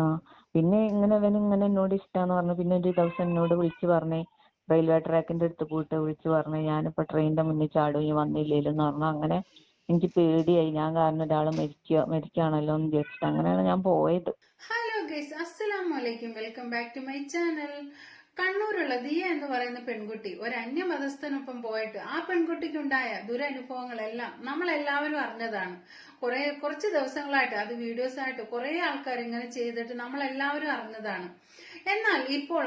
ആ പിന്നെ ഇവന് എന്നോട് ഇഷ്ടാന്ന് പറഞ്ഞു. പിന്നെ ഒരു ദിവസം എന്നോട് വിളിച്ച് പറഞ്ഞേ റെയിൽവേ ട്രാക്കിന്റെ അടുത്ത് പോയിട്ട് വിളിച്ച് പറഞ്ഞു ഞാനിപ്പോ ട്രെയിനിന്റെ മുന്നിൽ ചാടും ഈ വന്നില്ലേലും പറഞ്ഞു. അങ്ങനെ എനിക്ക് പേടിയായി. ഞാൻ കാരണം ഒരാൾ മരിക്കുകയാണല്ലോ എന്ന് വിചാരിച്ചിട്ട് അങ്ങനെയാണ് ഞാൻ പോയത്. ഹലോ ഗൈസ്, അസ്സലാമു അലൈക്കും. Welcome back to my channel. കണ്ണൂരുള്ള ദിയ എന്ന് പറയുന്ന പെൺകുട്ടി ഒരു അന്യമതസ്ഥനൊപ്പം പോയിട്ട് ആ പെൺകുട്ടിക്കുണ്ടായ ദുരനുഭവങ്ങളെല്ലാം നമ്മൾ എല്ലാവരും അറിഞ്ഞതാണ്. കുറച്ച് ദിവസങ്ങളായിട്ട് അത് വീഡിയോസ് ആയിട്ട് കുറെ ആൾക്കാർ ഇങ്ങനെ ചെയ്തിട്ട് നമ്മൾ എല്ലാവരും അറിഞ്ഞതാണ്. എന്നാൽ ഇപ്പോൾ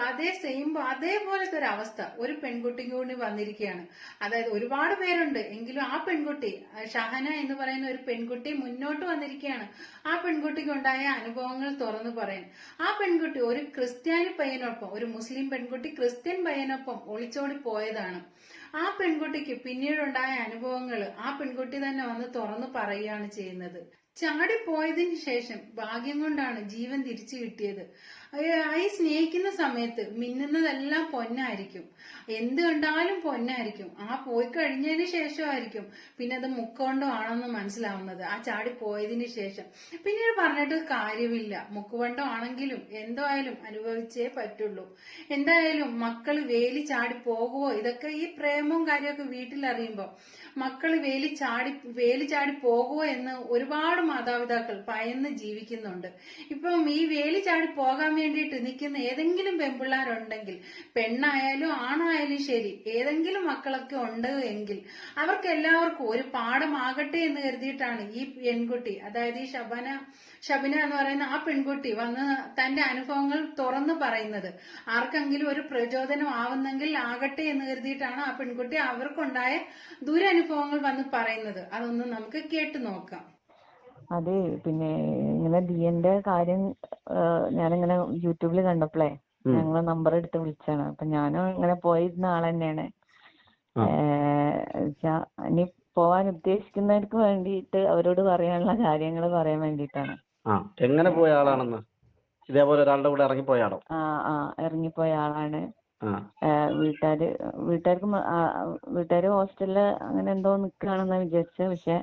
അതേപോലത്തെ ഒരു അവസ്ഥ ഒരു പെൺകുട്ടിക്ക് കൂടി വന്നിരിക്കുകയാണ്. അതായത് ഒരുപാട് പേരുണ്ട്, എങ്കിലും ആ പെൺകുട്ടി ഷഹന എന്ന് പറയുന്ന ഒരു പെൺകുട്ടി മുന്നോട്ട് വന്നിരിക്കുകയാണ്. ആ പെൺകുട്ടിക്ക് ഉണ്ടായ അനുഭവങ്ങൾ തുറന്നു പറയാൻ. ആ പെൺകുട്ടി ഒരു ക്രിസ്ത്യാനി പയ്യനൊപ്പം, ഒരു മുസ്ലിം പെൺകുട്ടി ക്രിസ്ത്യൻ പയ്യനൊപ്പം ഒളിച്ചോടി പോയതാണ്. ആ പെൺകുട്ടിക്ക് പിന്നീടുണ്ടായ അനുഭവങ്ങൾ ആ പെൺകുട്ടി തന്നെ വന്ന് തുറന്നു പറയുകയാണ് ചെയ്യുന്നത്. ചാടിപ്പോയതിന് ശേഷം ഭാഗ്യം കൊണ്ടാണ് ജീവൻ തിരിച്ചു കിട്ടിയത്. ഈ സ്നേഹിക്കുന്ന സമയത്ത് മിന്നുന്നതെല്ലാം പൊന്നായിരിക്കും, എന്ത് കണ്ടാലും പൊന്നായിരിക്കും. ആ പോയി കഴിഞ്ഞതിന് ശേഷമായിരിക്കും പിന്നെ അത് മുക്കൊണ്ടോ ആണെന്ന് മനസ്സിലാവുന്നത്, ആ ചാടിപ്പോയതിന് ശേഷം. പിന്നീട് പറഞ്ഞിട്ട് കാര്യമില്ല, മുക്കുവണ്ടോ ആണെങ്കിലും എന്തോ ആയാലും അനുഭവിച്ചേ പറ്റുള്ളൂ. എന്തായാലും മക്കള് വേലി ചാടി പോകുവോ, ഇതൊക്കെ ഈ പ്രേമവും കാര്യമൊക്കെ വീട്ടിലറിയുമ്പോ മക്കള് വേലി ചാടി പോകുവോ എന്ന് ഒരുപാട് മാതാപിതാക്കൾ ഭയന്ന് ജീവിക്കുന്നുണ്ട്. ഇപ്പം ഈ വേലി ചാടി പോകാൻ വേണ്ടിയിട്ട് നിൽക്കുന്ന ഏതെങ്കിലും പെൺപിള്ളാരുണ്ടെങ്കിൽ, പെണ്ണായാലും ആണായാലും ശരി, ഏതെങ്കിലും മക്കളൊക്കെ ഉണ്ട് എങ്കിൽ അവർക്ക് എല്ലാവർക്കും ഒരു പാഠമാകട്ടെ എന്ന് കരുതിയിട്ടാണ് ഈ പെൺകുട്ടി, അതായത് ഈ ഷബിന എന്ന് പറയുന്ന ആ പെൺകുട്ടി വന്ന് തന്റെ അനുഭവങ്ങൾ തുറന്നു പറയുന്നത്. ആർക്കെങ്കിലും ഒരു പ്രചോദനം ആവുന്നെങ്കിൽ ആകട്ടെ എന്ന് കരുതിയിട്ടാണ് ആ പെൺകുട്ടി അവർക്കുണ്ടായ ദുരനുഭവങ്ങൾ വന്ന് പറയുന്നത്. അതൊന്ന് നമുക്ക് കേട്ടു നോക്കാം. അത് പിന്നെ ഇങ്ങനെ ദിയന്റെ കാര്യം ഞാനിങ്ങനെ യൂട്യൂബിൽ കണ്ടപ്പോഴേ ഞങ്ങളെ നമ്പർ എടുത്ത് വിളിച്ചാണ്. അപ്പൊ ഞാനും ഇങ്ങനെ പോയിരുന്ന ആൾ തന്നെയാണ്. ഇനി പോവാൻ ഉദ്ദേശിക്കുന്നവർക്ക് വേണ്ടിയിട്ട് അവരോട് പറയാനുള്ള കാര്യങ്ങൾ പറയാൻ വേണ്ടിയിട്ടാണ്. എങ്ങനെ പോയ ആളാണെന്ന്, ഇതേപോലെ ഒരാളുടെ കൂടെ ഇറങ്ങിപ്പോയാണോ? ഇറങ്ങിപ്പോയ ആളാണ്. വീട്ടുകാര് ഹോസ്റ്റലില് അങ്ങനെ എന്തോ നിൽക്കുകയാണെന്നാ വിചാരിച്ചത്. പക്ഷെ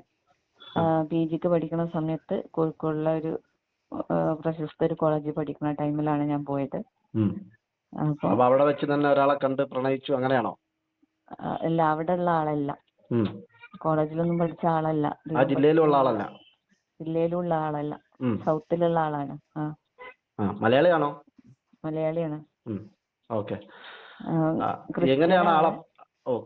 PGക്ക് പഠിക്കുന്ന സമയത്ത് കോഴിക്കോടുള്ള ഒരു പ്രശസ്ത ഒരു കോളേജിൽ പഠിക്കുന്ന ടൈമിലാണ് ഞാൻ പോയത്. അപ്പൊ അവിടെ വെച്ച് തന്നെ ഒരാളെ കണ്ട് പ്രണയിച്ചു, അങ്ങനെയാണോ? അല്ല, അവിടെ ഉള്ള ആളല്ല, കോളേജിലൊന്നും പഠിച്ച ആളല്ല, ജില്ലയിലുള്ള ആളല്ല, ജില്ലയിലുള്ള ആളല്ല, സൗത്തിലുള്ള ആളാണ്. മലയാളിയാണോ? മലയാളിയാണ്. എങ്ങനെയാണ് ആളെ?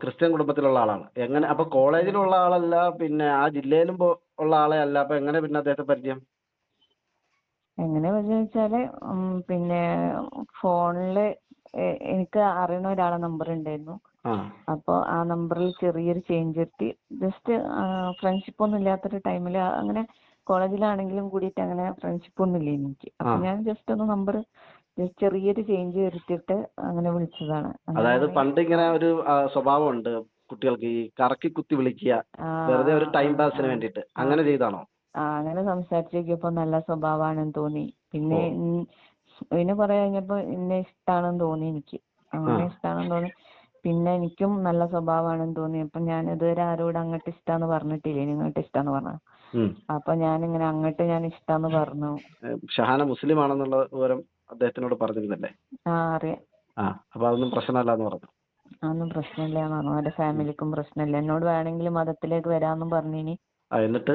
ക്രിസ്ത്യൻ കുടുംബത്തിലുള്ള ആളാണ്. എങ്ങനെ അപ്പൊ കോളേജിലുള്ള ആളല്ല, പിന്നെ ആ ജില്ലയിലും ഉള്ള ആളെ അല്ല, അപ്പൊ എങ്ങനെ പിന്നെ അദ്ദേഹത്തെ പരിചയം? എങ്ങനെ വെച്ചാല് പിന്നെ ഫോണില് എനിക്ക് അറിയുന്ന ഒരാളെ നമ്പർ ഉണ്ടായിരുന്നു. അപ്പൊ ആ നമ്പറിൽ ചെറിയൊരു ചേഞ്ച് വരുത്തി, ജസ്റ്റ് ഫ്രണ്ട്ഷിപ്പ് ഒന്നും ഇല്ലാത്തൊരു ടൈമില്, അങ്ങനെ കോളേജിലാണെങ്കിലും കൂടിയിട്ട് അങ്ങനെ ഫ്രണ്ട്ഷിപ്പ് ഒന്നും ഇല്ല എനിക്ക്. അപ്പൊ ഞാൻ ജസ്റ്റ് ഒന്ന് നമ്പർ ചെറിയൊരു ചേഞ്ച് വരുത്തിയിട്ട് അങ്ങനെ വിളിച്ചതാണ്. അതായത് പണ്ട് ഇങ്ങനെ ഒരു സ്വഭാവമുണ്ട് കുട്ടികൾക്ക്, ഈ കറക്കി കുത്തി വിളിക്കുക, വെറുതെ ഒരു ടൈം പാസിന് വേണ്ടിട്ട്, അങ്ങനെ ചെയ്താണോ? അങ്ങനെ സംസാരിച്ചു നോക്കിയപ്പോ നല്ല സ്വഭാവമാണെന്ന് തോന്നി. പിന്നെ കുറെ കഴിഞ്ഞപ്പോ എന്നെ ഇഷ്ടാണെന്ന് തോന്നി എനിക്ക്. അങ്ങനെ ഇഷ്ടാണെന്ന് തോന്നി. പിന്നെ എനിക്കും നല്ല സ്വഭാവമാണെന്ന് തോന്നി. അപ്പൊ ഞാൻ ഇതുവരെ ആരോട് അങ്ങോട്ട് ഇഷ്ടാന്ന് പറഞ്ഞിട്ടില്ലേ, ഇങ്ങോട്ട് ഇഷ്ടാന്ന് പറഞ്ഞു. അപ്പൊ ഞാനിങ്ങനെ അങ്ങോട്ട് ഞാൻ ഇഷ്ടാന്ന് പറഞ്ഞു. ഷഹാന മുസ്ലിം ആണെന്നുള്ള വിവരം അദ്ദേഹത്തിനോട് പറഞ്ഞിരുന്നല്ലേ? അറിയാം. അപ്പൊ അതൊന്നും പ്രശ്നമല്ലാന്ന് പറഞ്ഞു. അതൊന്നും പ്രശ്നമില്ലാന്ന് പറഞ്ഞു. അവരുടെ ഫാമിലിക്കും പ്രശ്നമില്ല. എന്നോട് വേണമെങ്കിൽ മതത്തിലേക്ക് വരാമെന്നും പറഞ്ഞിനി. എന്നിട്ട്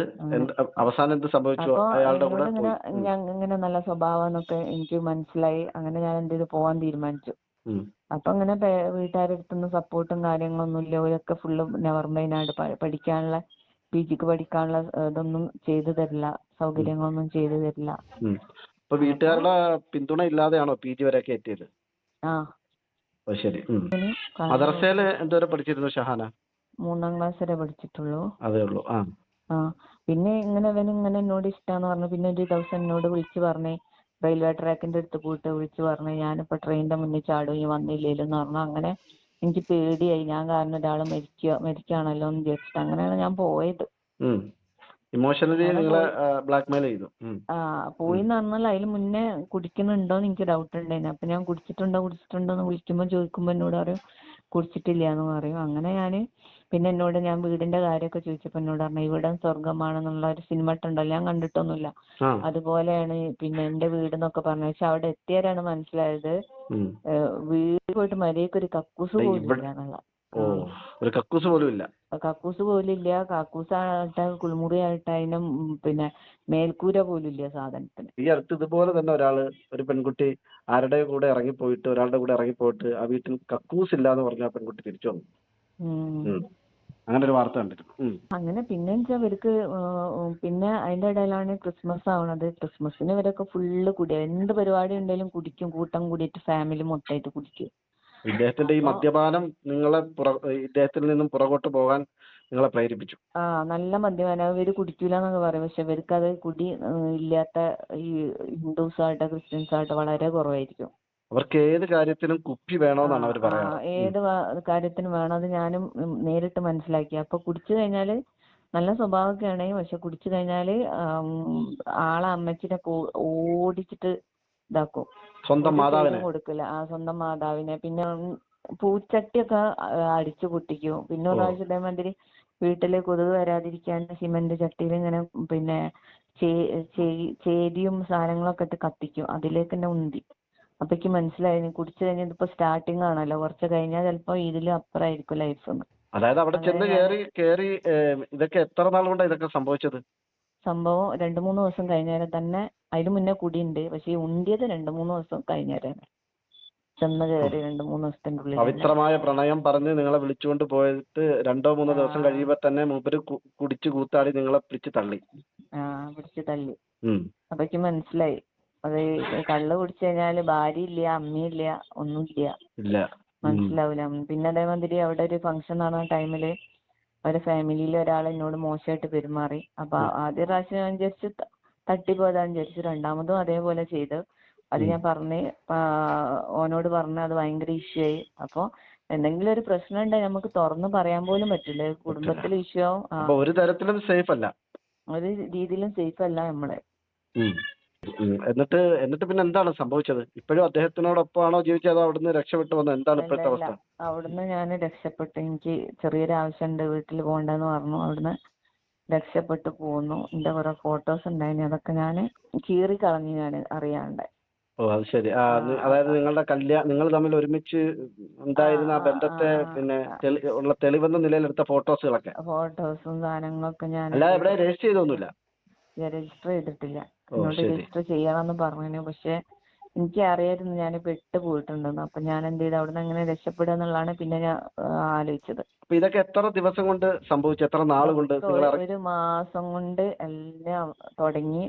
അവസാനം എന്ത് സംഭവിച്ചു? അയാളുടെ കൂടെ ഇങ്ങനെ നല്ല സ്വഭാവമെന്നൊക്കെ എനിക്ക് മനസ്സിലായി. അങ്ങനെ ഞാൻ എന്ത് ചെയ്തു, പോവാൻ തീരുമാനിച്ചു. അപ്പൊ അങ്ങനെ വീട്ടുകാരടുത്തുനിന്ന് സപ്പോർട്ടും കാര്യങ്ങളൊന്നും ഇല്ല. അവരൊക്കെ ഫുള്ള് നെവർ മൈൻഡ്, പഠിക്കാനുള്ള PGക്ക് പഠിക്കാനുള്ള ഇതൊന്നും ചെയ്തു തരില്ല, സൗകര്യങ്ങളൊന്നും ചെയ്തു തരില്ല. ഇപ്പൊ വീട്ടുകാരുടെ പിന്തുണ ഇല്ലാതെയാണോ PG വരെയൊക്കെ എത്തിയത്? ശരി. മദ്രസയില് എന്തോരം പഠിച്ചിരുന്നു ഷഹാന? 3ാം ക്ലാസ് വരെ പഠിച്ചിട്ടുള്ളൂ. അതേ ഉള്ളൂ. പിന്നെ ഇങ്ങനെ എന്നോട് ഇഷ്ടാന്ന് പറഞ്ഞു. പിന്നെ ഒരു ദിവസം എന്നോട് വിളിച്ച് പറഞ്ഞേ റെയിൽവേ ട്രാക്കിന്റെ അടുത്ത് പോയിട്ട് വിളിച്ച് പറഞ്ഞു ഞാനിപ്പോ ട്രെയിനിന്റെ മുന്നിൽ ചാടും ഈ വന്നില്ലേലും എന്ന് പറഞ്ഞു. അങ്ങനെ എനിക്ക് പേടിയായി. ഞാൻ കാരണം ഒരാൾ മരിക്കുകയാണല്ലോ എന്ന് വിചാരിച്ചിട്ട് അങ്ങനെയാണ് ഞാൻ പോയത്. ഇമോഷണലി നിങ്ങളെ ബ്ലാക്ക്മെയിൽ ചെയ്തു. പോയിന്ന് പറഞ്ഞാൽ അതിന് മുന്നേ കുടിക്കുന്നുണ്ടോന്ന് എനിക്ക് ഡൗട്ട് ഉണ്ടായിരുന്നു. അപ്പൊ ഞാൻ കുടിച്ചിട്ടുണ്ടോ എന്ന് ചോദിക്കുമ്പോ എന്നോട് പറയും കുടിച്ചിട്ടില്ല എന്ന് പറയും. അങ്ങനെ ഞാന് പിന്നെ എന്നോട് ഞാൻ വീടിന്റെ കാര്യമൊക്കെ ചോദിച്ചപ്പോ എന്നോട് പറഞ്ഞു ഇവിടെ സ്വർഗമാണെന്നുള്ള ഒരു സിനിമ ഉണ്ടല്ലോ, ഞാൻ കണ്ടിട്ടൊന്നുമില്ല. അതുപോലെയാണ് പിന്നെ എന്റെ വീട് എന്നൊക്കെ പറഞ്ഞു. പക്ഷെ അവിടെ എത്തിയാലാണ് മനസ്സിലായത് വീട് പോയിട്ട് മര്യാദക്ക് ഒരു കക്കൂസ് പോലും ഇല്ല എന്നുള്ള. ഒരു കക്കൂസ് പോലും ഇല്ല. കക്കൂസ് പോലും ഇല്ല. കക്കൂസായിട്ട് കുളിമുറി ആയിട്ട് അതിന് പിന്നെ മേൽക്കൂര പോലും ഇല്ല സാധനത്തിന്. ഈ അടുത്ത് ഇതുപോലെ തന്നെ ഒരു പെൺകുട്ടി ആരുടെ കൂടെ ഇറങ്ങിപ്പോയിട്ട്, ഒരാളുടെ കൂടെ ഇറങ്ങിപ്പോയിട്ട് ആ വീട്ടിൽ കക്കൂസ് ഇല്ല എന്ന് പറഞ്ഞ ആ പെൺകുട്ടി തിരിച്ചു വന്നു. അങ്ങനെ ഒരു വാർത്ത കണ്ടിരുന്നു. അങ്ങനെ പിന്നെ ഇവർക്ക് പിന്നെ അതിന്റെ ഇടയിലാണ് ക്രിസ്മസ് ആവണത്. ക്രിസ്മസിന് ഇവരൊക്കെ ഫുള്ള് കുടിയാ. എന്ത് പരിപാടി ഉണ്ടെങ്കിലും കുടിക്കും, കൂട്ടം കൂടിയിട്ട് ഫാമിലി മൊത്തമായിട്ട് കുടിക്കും. ഇദ്ദേഹത്തിന്റെ ഈ മദ്യപാനം ഇദ്ദേഹത്തിൽ നിന്നും പുറകോട്ട് പോകാൻ നിങ്ങളെ പ്രേരിപ്പിച്ചു. നല്ല മദ്യപാനം. ഇവര് കുടിക്കൂല എന്നൊക്കെ പറയും. പക്ഷെ ഇവർക്ക് അത് കുടി ഇല്ലാത്ത ഈ ഹിന്ദുസ് ആയിട്ട് ക്രിസ്ത്യൻസ് ആയിട്ട് വളരെ കുറവായിരിക്കും. അവർക്ക് ഏത് കാര്യത്തിനും കുപ്പി വേണമെന്നാണ് അവർ പറയാറ്. ഏത് കാര്യത്തിനും വേണം. അത് ഞാനും നേരിട്ട് മനസ്സിലാക്കി. അപ്പൊ കുടിച്ചു കഴിഞ്ഞാല് നല്ല സ്വഭാവമൊക്കെയാണ്. പക്ഷെ കുടിച്ചു കഴിഞ്ഞാല് ആളെ അമ്മച്ചിനെ ഓടിച്ചിട്ട് ഇതാക്കും. സ്വന്തം മാതാവിനെ കൊടുക്കില്ല. സ്വന്തം മാതാവിനെ. പിന്നെ പൂച്ചട്ടിയൊക്കെ അടിച്ചു പൊട്ടിക്കും. പിന്നെ ഒരു പ്രാവശ്യം ഇതേമാതിരി വീട്ടില് കൊതുക് വരാതിരിക്കാൻ സിമന്റ് ചട്ടിയിൽ ഇങ്ങനെ പിന്നെ ചേരിയും സാധനങ്ങളൊക്കെ ഇട്ട് കത്തിക്കും. അതിലേക്ക് തന്നെ ഉന്തി. അപ്പൊക്ക് മനസ്സിലായി കുടിച്ചു കഴിഞ്ഞാൽ ഇപ്പൊ സ്റ്റാർട്ടിങ് ആണല്ലോ, കുറച്ച് കഴിഞ്ഞാൽ ചിലപ്പോ ഇതിലും അപ്പുറമായിരിക്കും ലൈഫ്. അതായത് അവിടെ ചെന്ന് കേറി ഇതൊക്കെ എത്ര നാൾ കൊണ്ടാണ് ഇതൊക്കെ സംഭവിച്ചത്? സംഭവം 2-3 ദിവസം കഴിഞ്ഞേരം തന്നെ. അതിന് മുന്നേ കുടിയുണ്ട്. പക്ഷെ ഈ ഉണ്ടിയത് 2-3 ദിവസം കഴിഞ്ഞേരാണ് ചെന്ന് കയറി. 2-3 ദിവസത്തിന്റെ ഉള്ളിൽ പവിത്രമായ പ്രണയം പറഞ്ഞ് നിങ്ങളെ വിളിച്ചുകൊണ്ട് പോയിട്ട് 2-3 ദിവസം കഴിയുമ്പോ തന്നെ മൂപ്പര് കുടിച്ചു കൂത്താടി നിങ്ങളെ പിടിച്ച് തള്ളി. പിടിച്ച് തള്ളി. അപ്പൊക്ക് മനസ്സിലായി അത് കള്ള് കുടിച്ചു കഴിഞ്ഞാല് ഭാര്യ ഇല്ല, അമ്മയില്ല, ഒന്നുമില്ല, മനസ്സിലാവൂല. പിന്നെ അതേമാതിരി അവിടെ ഒരു ഫംഗ്ഷൻ നടന്ന ടൈമില് അവരുടെ ഫാമിലിയിലെ ഒരാൾ എന്നോട് മോശമായിട്ട് പെരുമാറി. അപ്പൊ ആദ്യ പ്രാവശ്യം ഞാൻ വിചാരിച്ചു തട്ടിപ്പോയതാന്ന് വിചാരിച്ചു. രണ്ടാമതും അതേപോലെ ചെയ്ത്. അത് ഞാൻ ഓനോട് പറഞ്ഞ് അത് ഭയങ്കര ഇഷ്യൂ ആയി. അപ്പൊ എന്തെങ്കിലും ഒരു പ്രശ്നം ഉണ്ടെങ്കിൽ നമുക്ക് തുറന്ന് പറയാൻ പോലും പറ്റില്ല. കുടുംബത്തിൽ ഇഷ്യൂ ആവും. ഒരു തരത്തിലും സേഫ് അല്ല, ഒരു രീതിയിലും സേഫ് അല്ല നമ്മളെ. എന്നിട്ട് പിന്നെ എന്താണ് സംഭവിച്ചത്? ഇപ്പോഴും അദ്ദേഹത്തിനോടൊപ്പമാണോ ജീവിച്ചത്, അതോ അവിടുന്ന് രക്ഷപ്പെട്ടു വന്നത്? എന്താണ് ഇപ്പോഴത്തെ അവസ്ഥ? അവിടുന്ന് ഞാൻ രക്ഷപ്പെട്ടു. എനിക്ക് ചെറിയൊരു ആവശ്യമുണ്ട്, വീട്ടിൽ പോകണ്ടെന്ന് പറഞ്ഞു. അവിടുന്ന് രക്ഷപ്പെട്ടു പോന്നു. എന്റെ കുറെ ഫോട്ടോസ് ഉണ്ടായിരുന്നു, അതൊക്കെ ഞാൻ കീറി കളഞ്ഞു, ഞാൻ അറിയാണ്ട്. അത് ശരി. അതായത് നിങ്ങൾ തമ്മിൽ ഒരുമിച്ച് ഉണ്ടായിരുന്ന ആ ബന്ധത്തെ പിന്നെ ഉള്ള തെളിവെന്ന നിലയിലെടുത്ത ഫോട്ടോസും സാധനങ്ങളൊക്കെ ഞാൻ അല്ലാതെ ഇവിടെ രജിസ്റ്റർ ചെയ്തൊന്നുമില്ല. രജിസ്റ്റർ ചെയ്തിട്ടില്ല. എന്നോട് രജിസ്റ്റർ ചെയ്യണമെന്ന് പറഞ്ഞു. പക്ഷെ എനിക്ക് അറിയായിരുന്നു ഞാൻ പെട്ടു പോയിട്ടുണ്ടെന്ന്. അപ്പൊ ഞാൻ എന്ത് ചെയ്തു, അവിടുന്ന് എങ്ങനെ രക്ഷപ്പെടുക എന്നുള്ളതാണ് പിന്നെ ഞാൻ ആലോചിച്ചത്. അപ്പൊ ഇതൊക്കെ എത്ര ദിവസം കൊണ്ട് സംഭവിച്ചു? എത്ര നാൾ കൊണ്ട്? 1 മാസം കൊണ്ട് എല്ലാം തുടങ്ങി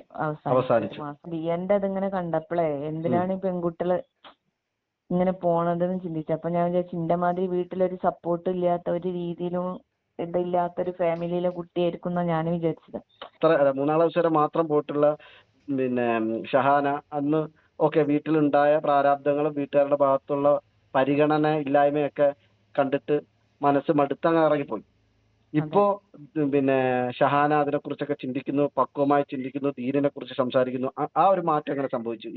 അവസാനിച്ചു. ദിയന്റെ അതിങ്ങനെ കണ്ടപ്പോഴേ എന്തിനാണ് ഈ പെൺകുട്ടികള് ഇങ്ങനെ പോണതെന്ന് ചിന്തിച്ചു. അപ്പൊ ഞാൻ വിചാരിച്ചു എന്റെ മാതിരി വീട്ടിലൊരു സപ്പോർട്ട് ഇല്ലാത്ത, ഒരു രീതിയിലും ഇതില്ലാത്തൊരു ഫാമിലിയിലെ കുട്ടിയായിരിക്കും എന്നാ ഞാൻ വിചാരിച്ചത്. 3 ദിവസം വരെ മാത്രം പോയിട്ടുള്ള പിന്നെ ഷഹാന അന്ന് വീട്ടിലുണ്ടായ പ്രാരാബ്ദങ്ങളും വീട്ടുകാരുടെ ഭാഗത്തുള്ള പരിഗണന ഇല്ലായ്മയൊക്കെ കണ്ടിട്ട് മനസ്സ് മടുത്തങ്ങ് ഇറങ്ങിപ്പോയി. ഇപ്പോ പിന്നെ ഷഹാന അതിനെ കുറിച്ചൊക്കെ ചിന്തിക്കുന്നു, പക്വമായി ചിന്തിക്കുന്നു, ദീനിനെ കുറിച്ച് സംസാരിക്കുന്നു. ആ ഒരു മാറ്റം എങ്ങനെ സംഭവിച്ചു?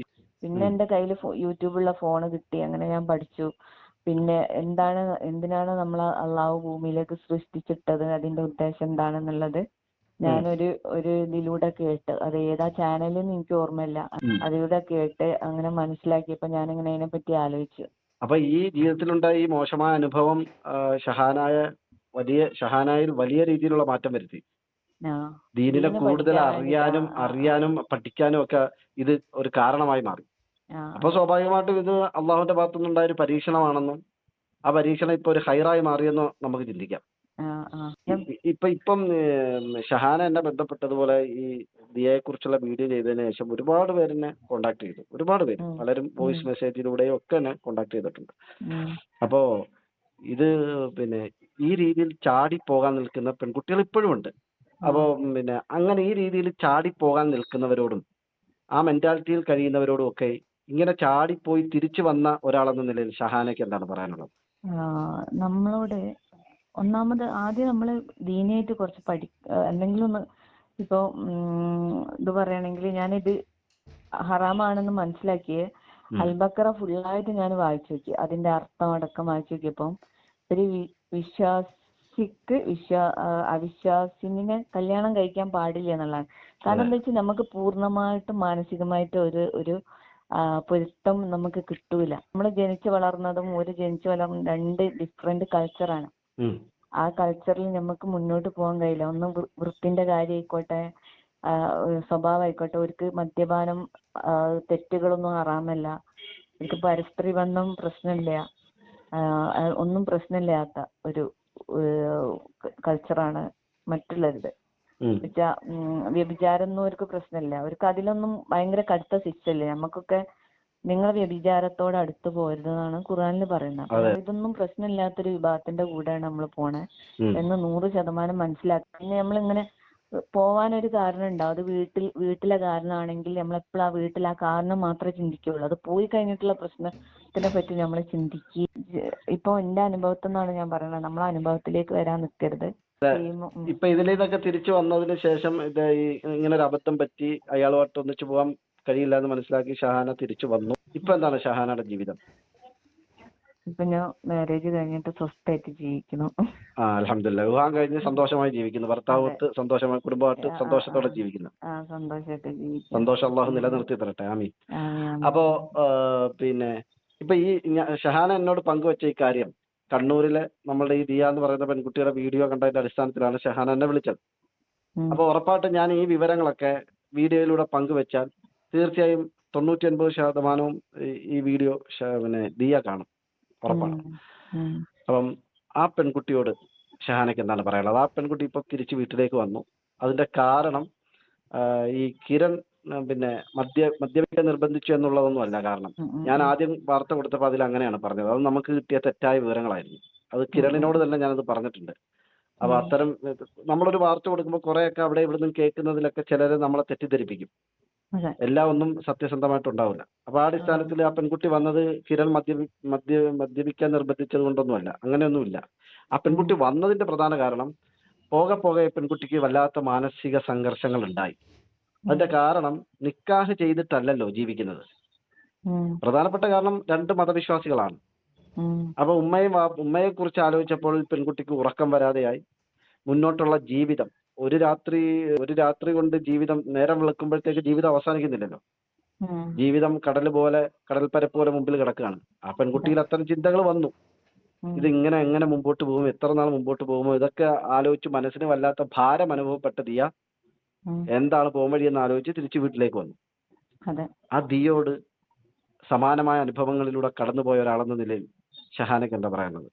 പിന്നെ എന്റെ കയ്യിൽ യൂട്യൂബുള്ള ഫോൺ കിട്ടി. അങ്ങനെ ഞാൻ പഠിച്ചു. പിന്നെ എന്തിനാണ് നമ്മൾ അള്ളാഹു ഭൂമിയിലേക്ക് സൃഷ്ടിച്ചിട്ടത്, അതിന്റെ ഉദ്ദേശം എന്താണെന്നുള്ളത് ഞാനൊരു ഇതിലൂടെ കേട്ട്. അത് ഏതാ ചാനലെന്ന് എനിക്ക് ഓർമ്മയില്ല. അതിലൂടെ കേട്ട് അങ്ങനെ മനസ്സിലാക്കിയപ്പോ ഞാനിങ്ങനെ അതിനെ പറ്റി ആലോചിച്ചു. അപ്പൊ ഈ ജീവിതത്തിലുണ്ടായ ഈ മോശമായ അനുഭവം ഷഹാനായിൽ വലിയ രീതിയിലുള്ള മാറ്റം വരുത്തി. ദീനിനെ കൂടുതൽ അറിയാനും പഠിക്കാനും ഒക്കെ ഇത് ഒരു കാരണമായി മാറി. അപ്പൊ സ്വാഭാവികമായിട്ടും ഇത് അള്ളാഹുവിന്റെ ഭാഗത്തുനിന്നുണ്ടായ ഒരു പരീക്ഷണമാണെന്നും ആ പരീക്ഷണം ഇപ്പൊ ഒരു ഹൈറായി മാറിയെന്നോ നമുക്ക് ചിന്തിക്കാം. ഇപ്പം ഷഹാന എന്നെ ബന്ധപ്പെട്ടതുപോലെ ഈ ദിയയെ കുറിച്ചുള്ള വീഡിയോ ചെയ്തതിനു ശേഷം ഒരുപാട് പേര് എന്നെ കോണ്ടാക്ട് ചെയ്തു. ഒരുപാട് പേര്, പലരും വോയിസ് മെസ്സേജിലൂടെയും ഒക്കെ എന്നെ കോണ്ടാക്ട് ചെയ്തിട്ടുണ്ട്. അപ്പോ ഇത് പിന്നെ ഈ രീതിയിൽ ചാടി പോകാൻ നിൽക്കുന്ന പെൺകുട്ടികൾ ഇപ്പോഴും ഉണ്ട്. അപ്പോ പിന്നെ അങ്ങനെ ഈ രീതിയിൽ ചാടി പോകാൻ നിൽക്കുന്നവരോടും ആ മെന്റാലിറ്റിയിൽ കഴിയുന്നവരോടും ഒക്കെ ഇങ്ങനെ ചാടിപ്പോയി തിരിച്ചു വന്ന ഒരാളെന്ന നിലയിൽ ഷഹാനയ്ക്ക് എന്താണ് പറയാനുള്ളത്? നമ്മളോട് ഒന്നാമത് ആദ്യം നമ്മള് ദീനിയായിട്ട് കുറച്ച് എന്തെങ്കിലും ഒന്ന് ഇപ്പൊ ഇത് പറയുകയാണെങ്കിൽ ഞാനിത് ഹറാമാണെന്ന് മനസ്സിലാക്കിയേ അൽബക്കറ ഫുള്ളായിട്ട് ഞാൻ വായിച്ചു നോക്കി. അതിന്റെ അർത്ഥം അടക്കം വായിച്ചു നോക്കിയപ്പം ഒരു വിശ്വാസിക്ക് അവിശ്വാസിനെ കല്യാണം കഴിക്കാൻ പാടില്ല എന്നുള്ളതാണ്. കാരണം എന്താ വെച്ചാൽ നമുക്ക് പൂർണ്ണമായിട്ടും മാനസികമായിട്ട് ഒരു പൊരുത്തം നമുക്ക് കിട്ടൂല. നമ്മൾ ജനിച്ചു വളർന്നതും രണ്ട് ഡിഫറെന്റ് കൾച്ചറാണ്. ആ കൾച്ചറിൽ നമുക്ക് മുന്നോട്ട് പോകാൻ കഴിയില്ല. ഒന്ന് വൃത്തിന്റെ കാര്യം ആയിക്കോട്ടെ, സ്വഭാവം ആയിക്കോട്ടെ. അവർക്ക് മദ്യപാനം തെറ്റുകളൊന്നും ഹറാമല്ല. അവർക്ക് പരസ്ത്രീ ബന്ധം പ്രശ്നമില്ല. ഒന്നും പ്രശ്നമില്ലാത്ത ഒരു കൾച്ചറാണ് മറ്റുള്ളവരുടെ. വ്യഭിചാരം ഒന്നും അവർക്ക് പ്രശ്നമില്ല. അവർക്ക് അതിലൊന്നും ഭയങ്കര കടുത്ത ശിക്ഷയില്ലേ. നമുക്കൊക്കെ നിങ്ങൾ വ്യഭിചാരത്തോട് അടുത്ത് പോരുതെന്നാണ് ഖുർആനിൽ പറയുന്നത്. അപ്പൊ ഇതൊന്നും പ്രശ്നമില്ലാത്തൊരു വിഭാഗത്തിന്റെ കൂടെയാണ് നമ്മൾ പോണേ എന്ന് 100% മനസ്സിലാക്കി. പിന്നെ നമ്മളിങ്ങനെ പോവാനൊരു കാരണം ഉണ്ടാവും. അത് വീട്ടിലെ കാരണമാണെങ്കിൽ നമ്മളെപ്പോഴും ആ വീട്ടിൽ ആ കാരണം മാത്രമേ ചിന്തിക്കുള്ളൂ. അത് പോയി കഴിഞ്ഞിട്ടുള്ള പ്രശ്നത്തിനെ പറ്റി നമ്മൾ ചിന്തിക്കുക. ഇപ്പൊ എന്റെ അനുഭവത്തിൽ നിന്നാണ് ഞാൻ പറയുന്നത്. നമ്മളെ അനുഭവത്തിലേക്ക് വരാൻ നിൽക്കരുത്. ഇപ്പൊ ഇതിൽ നിന്നൊക്കെ തിരിച്ചു വന്നതിന് ശേഷം ഇങ്ങനെ ഒരു അബദ്ധം പറ്റി അയാളുമായിട്ട് ഒന്നിച്ചു പോകാൻ കഴിയില്ല എന്ന് മനസ്സിലാക്കി ഷഹാന തിരിച്ചു വന്നു. ഇപ്പൊ എന്താണ് ഷഹാനയുടെ ജീവിതം? ഇപ്പൊ ഞാൻ മാരേജ് കഴിഞ്ഞിട്ട് സ്വസ്ഥമായിട്ട് ജീവിക്കുന്നു. അൽഹംദുലില്ലാ. വിവാഹം കഴിഞ്ഞ് സന്തോഷമായി ജീവിക്കുന്നു. ഭർത്താവൊത്ത് സന്തോഷമായി, കുടുംബമായിട്ട് സന്തോഷത്തോടെ ജീവിക്കുന്നു. സന്തോഷം അള്ളാഹു നിലനിർത്തി തരട്ടെ. ആമീൻ. അപ്പോ പിന്നെ ഇപ്പൊ ഈ ഷഹാന എന്നോട് പങ്കുവെച്ച ഈ കാര്യം കണ്ണൂരിലെ നമ്മളുടെ ഈ ദിയ എന്ന് പറയുന്ന പെൺകുട്ടിയുടെ വീഡിയോ കണ്ടതിന്റെ അടിസ്ഥാനത്തിലാണ് ഷഹാന എന്നെ വിളിച്ചത്. അപ്പൊ ഉറപ്പായിട്ടും ഞാൻ ഈ വിവരങ്ങളൊക്കെ വീഡിയോയിലൂടെ പങ്കുവെച്ചാൽ തീർച്ചയായും 99% ഈ വീഡിയോ പിന്നെ ദിയ കാണും, ഉറപ്പാണ്. അപ്പം ആ പെൺകുട്ടിയോട് ഷഹാനയ്ക്ക് എന്താണ് പറയാനുള്ളത്? ആ പെൺകുട്ടി ഇപ്പൊ തിരിച്ച് വീട്ടിലേക്ക് വന്നു. അതിന്റെ കാരണം ഈ കിരൺ പിന്നെ മദ്യപിക്കാൻ നിർബന്ധിച്ചു എന്നുള്ളതൊന്നും അല്ല കാരണം. ഞാൻ ആദ്യം വാർത്ത കൊടുത്തപ്പോൾ അതിൽ അങ്ങനെയാണ് പറഞ്ഞത്. അത് നമുക്ക് കിട്ടിയ തെറ്റായ വിവരങ്ങളായിരുന്നു. അത് കിരണിനോട് തന്നെ ഞാനത് പറഞ്ഞിട്ടുണ്ട്. അപ്പൊ അത്തരം നമ്മളൊരു വാർത്ത കൊടുക്കുമ്പോൾ കുറെയൊക്കെ അവിടെ ഇവിടെ നിന്ന് കേൾക്കുന്നതിലൊക്കെ ചിലര് നമ്മളെ തെറ്റിദ്ധരിപ്പിക്കും. എല്ലാം ഒന്നും സത്യസന്ധമായിട്ടുണ്ടാവില്ല. അപ്പൊ ആ അടിസ്ഥാനത്തിൽ ആ പെൺകുട്ടി വന്നത് കിരൺ മദ്യപിക്കാൻ നിർബന്ധിച്ചത് കൊണ്ടൊന്നുമല്ല, അങ്ങനെയൊന്നുമില്ല. ആ പെൺകുട്ടി വന്നതിന്റെ പ്രധാന കാരണം പോകെ പോകെ പെൺകുട്ടിക്ക് വല്ലാത്ത മാനസിക സംഘർഷങ്ങൾ ഉണ്ടായി. അതിന്റെ കാരണം നിക്കാഹ് ചെയ്തിട്ടല്ലല്ലോ ജീവിക്കുന്നത്. പ്രധാനപ്പെട്ട കാരണം 2 മതവിശ്വാസികളാണ്. അപ്പൊ ഉമ്മയെ കുറിച്ച് ആലോചിച്ചപ്പോൾ പെൺകുട്ടിക്ക് ഉറക്കം വരാതെയായി. മുന്നോട്ടുള്ള ജീവിതം ഒരു രാത്രി കൊണ്ട് ജീവിതം നേരം വെളുക്കുമ്പോഴത്തേക്ക് ജീവിതം അവസാനിക്കുന്നില്ലല്ലോ. ജീവിതം കടൽപ്പരപ്പ് പോലെ മുമ്പിൽ കിടക്കുകയാണ്. ആ പെൺകുട്ടിയിൽ അത്തരം ചിന്തകൾ വന്നു. ഇത് എങ്ങനെ മുമ്പോട്ട് പോകും, എത്ര നാൾ മുമ്പോട്ട് പോകുമോ, ഇതൊക്കെ ആലോചിച്ച് മനസ്സിന് വല്ലാത്ത ഭാരം അനുഭവപ്പെട്ട ദിയ എന്താണ് പോംവഴി എന്ന് ആലോചിച്ച് തിരിച്ചു വീട്ടിലേക്ക് വന്നു. ആ ദിയോട് സമാനമായ അനുഭവങ്ങളിലൂടെ കടന്നുപോയ ഒരാളെന്ന നിലയിൽ ഷഹാനയ്ക്ക് എന്താ പറയാനുള്ളത്?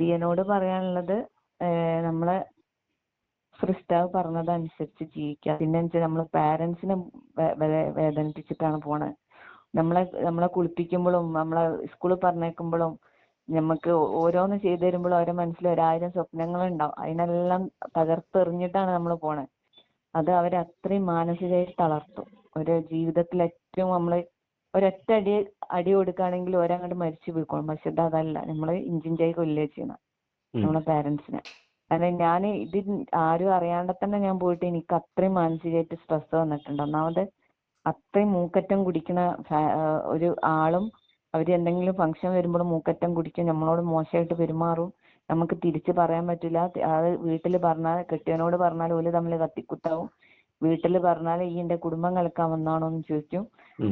ദിയനോട് പറയാനുള്ളത് നമ്മളെ സൃഷ്ടാവ് പറഞ്ഞതനുസരിച്ച് ജീവിക്കുക. പിന്നെ നമ്മള് പാരന്റ്സിനെ വേദനിപ്പിച്ചിട്ടാണ് പോണത്. നമ്മളെ കുളിപ്പിക്കുമ്പോഴും നമ്മളെ സ്കൂളിൽ പറഞ്ഞേക്കുമ്പോഴും നമുക്ക് ഓരോന്ന് ചെയ്തു തരുമ്പോഴും അവരുടെ മനസ്സിൽ 1000 സ്വപ്നങ്ങളുണ്ടാവും. അതിനെല്ലാം തകർത്തെറിഞ്ഞിട്ടാണ് നമ്മൾ പോണത്. അത് അവരെ അത്രയും മാനസികമായിട്ട് തളർത്തും. ഒരു ജീവിതത്തിൽ ഏറ്റവും നമ്മള് ഒരൊറ്റ അടി കൊടുക്കുകയാണെങ്കിൽ ഒരങ്ങോട്ട് മരിച്ചു പോയിക്കോളും. പക്ഷെ അതല്ല, നമ്മള് ഇഞ്ചിഞ്ചായി കൊല്ലുക ചെയ്യണം നമ്മളെ പാരന്റ്സിനെ. കാരണം ഞാൻ ഇത് ആരും അറിയാണ്ട് തന്നെ ഞാൻ പോയിട്ട് എനിക്ക് അത്രയും മാനസികമായിട്ട് സ്ട്രെസ് വന്നിട്ടുണ്ട്. ഒന്നാമത് അത്രയും മൂക്കറ്റം കുടിക്കുന്ന ഒരു ആളും അവര് എന്തെങ്കിലും ഫംഗ്ഷൻ വരുമ്പോൾ മൂക്കറ്റം കുടിക്കും, നമ്മളോട് മോശമായിട്ട് പെരുമാറും. നമുക്ക് തിരിച്ചു പറയാൻ പറ്റില്ല. അത് വീട്ടിൽ പറഞ്ഞാൽ, കെട്ടിയവനോട് പറഞ്ഞാൽ ഓല് തമ്മിൽ കത്തിക്കുത്താവും. വീട്ടിൽ പറഞ്ഞാൽ ഈ എന്റെ കുടുംബം കളിക്കാൻ വന്നാണോ എന്ന് ചോദിക്കും.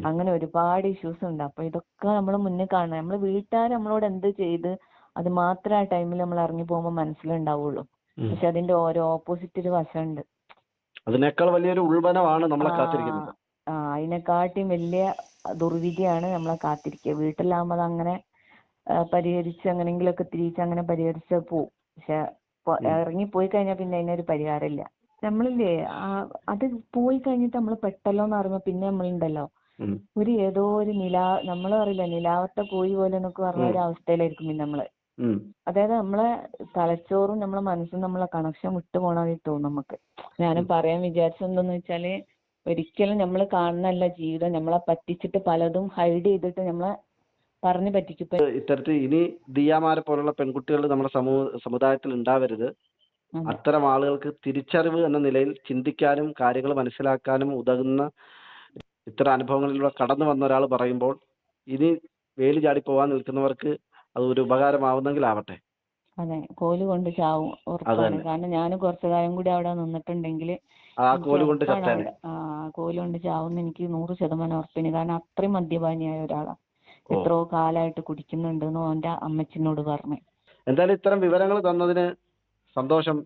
അങ്ങനെ ഒരുപാട് ഇഷ്യൂസ് ഉണ്ട്. അപ്പൊ ഇതൊക്കെ നമ്മൾ മുന്നിൽ കാണണം. നമ്മള് വീട്ടുകാർ നമ്മളോട് എന്ത് ചെയ്ത് അത് മാത്രം ആ ടൈമിൽ നമ്മൾ ഇറങ്ങി പോകുമ്പോൾ മനസ്സിലുണ്ടാവുള്ളൂ. പക്ഷെ അതിന്റെ ഓരോ ഓപ്പോസിറ്റ് ഒരു വശമുണ്ട്. അതിനേക്കാൾ വലിയൊരു ഉൾവനമാണ് നമ്മളെ കാത്തിരിക്കുന്നത്. അതിനെക്കാട്ടിയും വലിയ ദുർവിധിയാണ് നമ്മളെ കാത്തിരിക്കുക. വീട്ടിലാകുമ്പോൾ അത് അങ്ങനെ പരിഹരിച്ച് അങ്ങനെങ്കിലൊക്കെ തിരിച്ച് അങ്ങനെ പരിഹരിച്ച് പോവും. പക്ഷെ ഇറങ്ങി പോയി കഴിഞ്ഞാൽ പിന്നെ അതിനൊരു പരിഹാരമില്ല. നമ്മളില്ലേ അത് പോയി കഴിഞ്ഞിട്ട് നമ്മൾ പെട്ടല്ലോ എന്ന് പറയുമ്പോ പിന്നെ നമ്മളുണ്ടല്ലോ ഏതോ ഒരു നമ്മൾ പറയില്ല നിലാവത്തെ പോയി പോലെ എന്നൊക്കെ പറഞ്ഞ ഒരു അവസ്ഥയിലായിരിക്കും പിന്നെ നമ്മള്. അതായത് നമ്മളെ തലച്ചോറും നമ്മളെ മനസ്സും നമ്മളെ കണക്ഷൻ വിട്ടു പോണായിട്ട് തോന്നും നമുക്ക്. ഞാനും പറയാൻ വിചാരിച്ചെന്തെന്ന് വെച്ചാല്, ഒരിക്കലും നമ്മൾ കാണുന്നല്ല ജീവിതം. നമ്മളെ പറ്റിച്ചിട്ട് പലതും ഹൈഡ് ചെയ്തിട്ട് നമ്മളെ പറഞ്ഞു പറ്റിക്കും. ഇത്തരത്തിൽ ഇനി ദിയാമാരെ പോലുള്ള പെൺകുട്ടികൾ നമ്മുടെ സമുദായത്തിൽ ഉണ്ടാവരുത്. അത്തരം ആളുകൾക്ക് തിരിച്ചറിവ് എന്ന നിലയിൽ ചിന്തിക്കാനും കാര്യങ്ങൾ മനസ്സിലാക്കാനും ഉതകുന്ന ഇത്തരം അനുഭവങ്ങളിലൂടെ കടന്നു വന്ന ഒരാൾ പറയുമ്പോൾ ഇനി വേലി ചാടി പോകാൻ നിൽക്കുന്നവർക്ക് അത് ഒരു ഉപകാരമാവുന്നെങ്കിൽ ആവട്ടെ. അതെ, കോല് കൊണ്ട് ചാവും ഉറപ്പാണ്. കാരണം ഞാൻ കുറച്ചു കാലം കൂടി അവിടെ നിന്നിട്ടുണ്ടെങ്കിൽ കോല് കൊണ്ട് കോല് കൊണ്ട് ചാവുന്ന എനിക്ക് 100% ഉറപ്പിന്. കാരണം അത്രയും മദ്യപാനിയായ ഒരാളാ, എത്രയോ കാലമായിട്ട് കുടിക്കുന്നുണ്ടെന്ന് ഓന്റെ അമ്മച്ചിനോട് പറഞ്ഞു. എന്തായാലും ഇത്തരം വിവരങ്ങൾ തന്നതിന് സന്തോഷം.